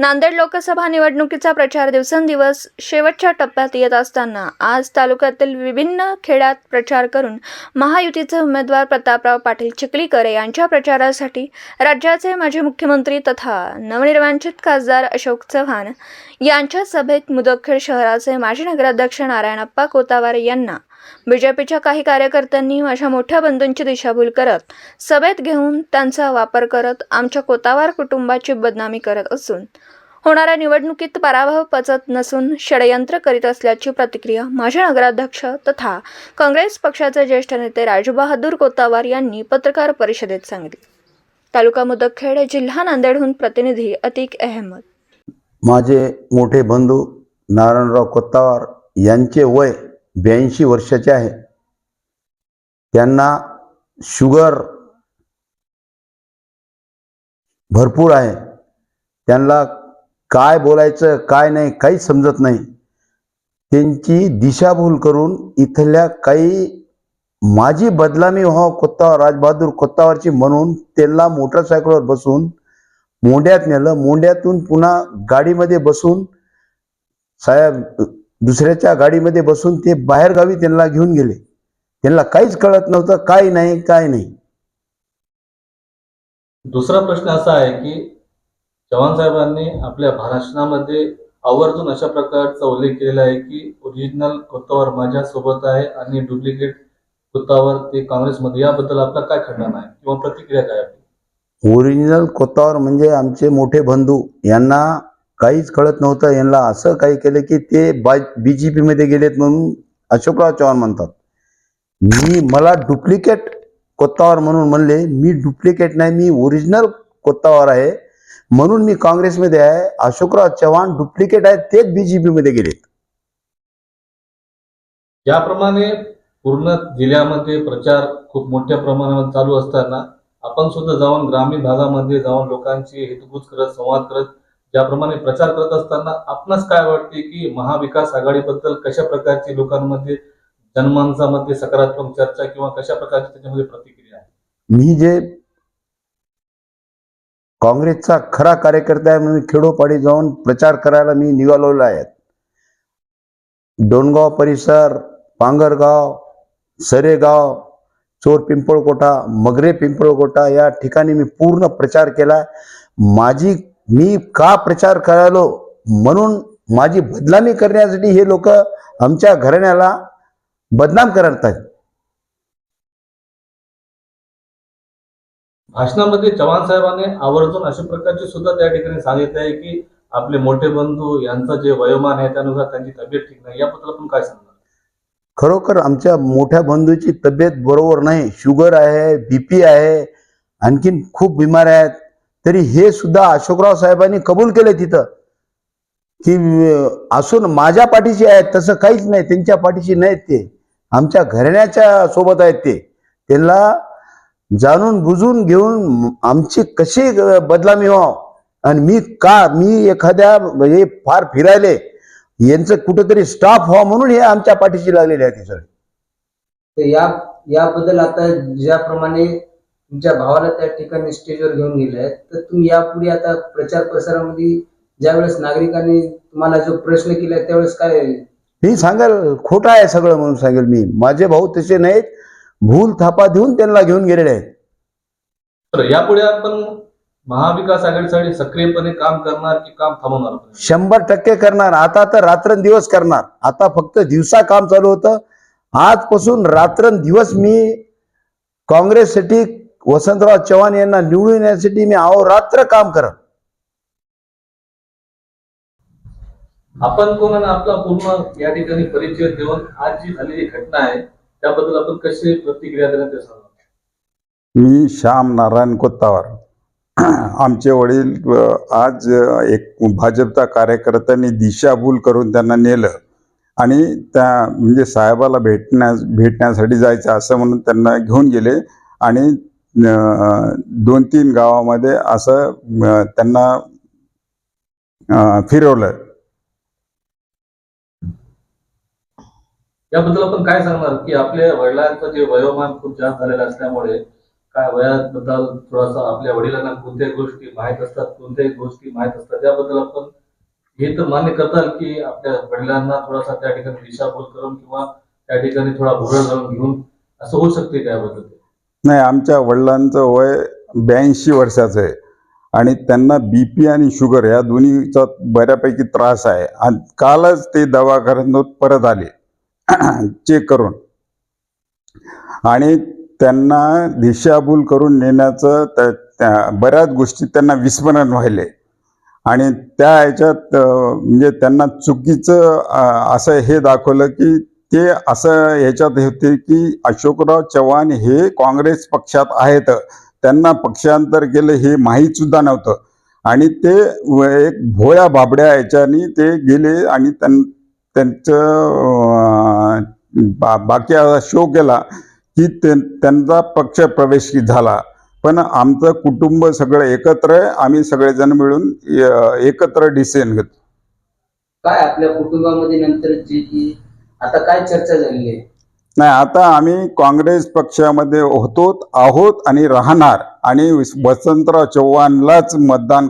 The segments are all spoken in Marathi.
नांदेड लोकसभा निवडणुकीचा प्रचार दिवसेंदिवस शेवटच्या टप्प्यात येत असताना आज तालुक्यातील विभिन्न खेड्यात प्रचार करून महायुतीचे उमेदवार प्रतापराव पाटील चिखलीकर यांच्या प्रचारासाठी राज्याचे माजी मुख्यमंत्री तथा नवनिर्वाचित खासदार अशोक चव्हाण यांच्या सभेत मुदखेड शहराचे माजी नगराध्यक्ष नारायणप्पा कोतावार यांना बीजेपीच्या काही कार्यकर्त्यांनी माझ्या मोठ्या बंधूंची दिशाभूल करत सभेत घेऊन त्यांचा वापर करत आमच्या कोतावार कुटुंबाची बदनामी करत असून होणाऱ्या निवडणुकीत पराभव पचत नसून षडयंत्र करीत असल्याची प्रतिक्रिया माजी नगराध्यक्ष तथा काँग्रेस पक्षाचे ज्येष्ठ नेते राजबहादूर कोतावार यांनी पत्रकार परिषदेत सांगितले. तालुका मुदखेड, जिल्हा नांदेडहून प्रतिनिधी अतिक अहमद. माझे मोठे बंधू नारायणराव कोतावार यांचे वय 82 वर्षाचे आहे. त्यांना शुगर भरपूर आहे. त्यांना काय बोलायचं काय नाही काहीच समजत नाही. त्यांची दिशाभूल करून इथल्या काही माझी बदनामी व्हावं कोतावार राजबहादूर कोतावारची म्हणून त्यांना मोटरसायकलवर बसून मोंड्यात नेलं. मोंड्यातून पुन्हा गाडीमध्ये बसून साहेब दुसऱ्याच्या गाडीमध्ये बसून ते बाहेरगावी त्यांना घेऊन गेले. त्यांना काहीच कळत नव्हतं, काय नाही. दुसरा प्रश्न असा आहे की चव्हाण साहेबांनी आपल्या भाषणामध्ये आवर्जून अशा प्रकारचा उल्लेख केलेला आहे की ओरिजिनल कोतावार माझ्या सोबत आहे आणि डुप्लिकेट कोतावार ते काँग्रेसमध्ये. याबद्दल आपला काय खंडन आहे किंवा प्रतिक्रिया काय आहे? ओरिजिनल कोतावार म्हणजे आमचे मोठे बंधू. यांना काहीच कळत नव्हतं. यांना असं काही केलं की ते बीजेपी मध्ये गेलेत म्हणून अशोकराव चव्हाण म्हणतात. मला डुप्लिकेट कोतावार म्हणून म्हणले. मी डुप्लिकेट नाही, मी ओरिजिनल कोतावार आहे म्हणून मी काँग्रेसमध्ये आहे. अशोकराव चव्हाण डुप्लिकेट आहेत, तेच बीजेपी मध्ये गेलेत. याप्रमाणे पूर्ण जिल्ह्यामध्ये प्रचार खूप मोठ्या प्रमाणावर चालू असताना आपण सुद्धा जाऊन ग्रामीण भागामध्ये जाऊन लोकांची हितगुज करत संवाद करत ज्याप्रमाणे प्रचार करत असताना आपणास काय वाटते की महाविकास आघाडीबद्दल कशा प्रकारची लोकांमध्ये जनमानसामध्ये सकारात्मक चर्चा किंवा कशा प्रकारची त्याच्यामध्ये प्रतिक्रिया आहे? मी जे काँग्रेसचा खरा कार्यकर्ता आहे म्हणून खेडोपाडी जाऊन प्रचार करायला मी निघालेलो आहे. डोणगाव परिसर, पांगरगाव, सरेगाव, चोर पिंपळकोटा, मगरे पिंपळकोटा या ठिकाणी मी पूर्ण प्रचार केला. मी का प्रचार करायलो म्हणून माझी बदनामी करण्यासाठी हे लोक आमच्या घराण्याला बदनाम करत आहेत. भाषणामध्ये चव्हाण साहेबांनी आवर्जून अशा प्रकारचे सुद्धा त्या ठिकाणी सांगितले आहे की आपले मोठे बंधू यांचं जे वयोमान आहे त्यानुसार त्यांची तब्येत ठीक नाही. याबद्दल आपण काय सांगणार? खरोखर आमच्या मोठ्या बंधूची तब्येत बरोबर नाही. शुगर आहे, बीपी आहे, आणखीन खूप बिमाऱ्या आहेत. तरी हे सुद्धा अशोकराव साहेबांनी कबूल केले तिथं की असून माझ्या पाठीशी आहेत. तसं काहीच नाही, त्यांच्या पाठीशी नाहीत. ते आमच्या घराण्याच्या सोबत आहेत. त्यांना जाणून बुजून घेऊन आमची कशी बदनामी व्हावं आणि मी एखाद्या म्हणजे फार फिरायले यांचं कुठेतरी स्टॉप व्हावं म्हणून हे आमच्या पाठीशी लागलेले आहेत सगळे. याबद्दल आता ज्याप्रमाणे तुमच्या भावाला त्या ठिकाणी स्टेजवर घेऊन गेले तर तुम्ही यापुढे आता प्रचार प्रसारामध्ये ज्यावेळेस नागरिकांनी तुम्हाला जो प्रश्न केला त्यावेळेस काय मी सांगेल खोटं आहे सगळं म्हणून सांगेल. माझे भाऊ तसे नाहीत, भूल थापा देऊन त्यांना घेऊन गेलेले आहेत. तर यापुढे आपण महाविकास आघाडीसाठी सक्रियपणे काम करणार की काम थांबवणार? 100% करणार. आता तर रात्रंदिवस करणार. आता फक्त दिवसा काम चालू होतं. आजपासून रात्रंदिवस मी काँग्रेससाठी वसंतराव चव्हाण यांना निवडून येण्यासाठी मी अहोरात्र काम करत. आपण कोणाला आपला पूर्ण या ठिकाणी परिचय देऊन आज जी झालेली घटना आहे त्याबद्दल आपण कशी प्रतिक्रिया देणार ते सांगा. मी श्याम नारायण कोतावार. आमचे वडील आज एक भाजपचा कार्यकर्त्यांनी दिशाभूल करून त्यांना नेलं आणि त्या म्हणजे साहेबाला भेटण्यासाठी जायचं असं म्हणून त्यांना घेऊन गेले आणि 2-3 गावामध्ये असं त्यांना फिरवलं. याबद्दल आपण काय सांगणार की आपल्या वडिलांचं जे वयोमान खूप जास्त झालेलं असल्यामुळे काय वयाबद्दल थोडासा आपल्या वडिलांना कोणत्याही गोष्टी माहीत असतात, कोणत्याही गोष्टी माहीत असतात, त्याबद्दल आपण हे तर मान्य करताल की आपल्या वडिलांना थोडासा त्या ठिकाणी दिशाभूल करून किंवा त्या ठिकाणी थोडा भुरळ घालून घेऊन असं होऊ शकते त्याबद्दल? नाही, आमच्या वडिलांचं वय 82 वर्षाचं आहे आणि त्यांना BP आणि शुगर या दोन्हीचा बऱ्यापैकी त्रास आहे. आणि कालच ते दवाखान्यात परत आले चेक करून, आणि त्यांना दिशाभूल करून नेण्याचं बऱ्याच गोष्टी त्यांना विस्मरण व्हायले. आणि त्या ह्याच्यात म्हणजे त्यांना चुकीचं असं हे दाखवलं की ते असं ह्याच्यात होते की अशोकराव चव्हाण हे काँग्रेस पक्षात आहेत, त्यांना पक्षांतर केलं हे माहीत सुद्धा नव्हतं. आणि ते एक भोळ्या बाबड्या ह्याच्यानी ते गेले आणि त्यांचं बाकी असा शो केला की त्यांचा पक्ष प्रवेश झाला. पण आमचं कुटुंब सगळं एकत्र आहे, आम्ही सगळेजण मिळून एकत्र डिसिजन घेतो. काय आपल्या कुटुंबामध्ये नंतरची की आता काय चर्चा झालेली आहे? नाही, आता आम्ही काँग्रेस पक्षामध्ये आहोत आणि राहणार, आणि वसंतराव चव्हाणलाच मतदान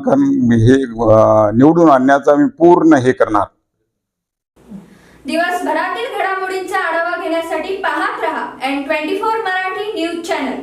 हे निवडून आणण्याचं आम्ही पूर्ण हे करणार. दिवसभरातील घडामोडींचा आढावा घेण्यासाठी पाहत रहा N24 मराठी न्यूज चॅनल.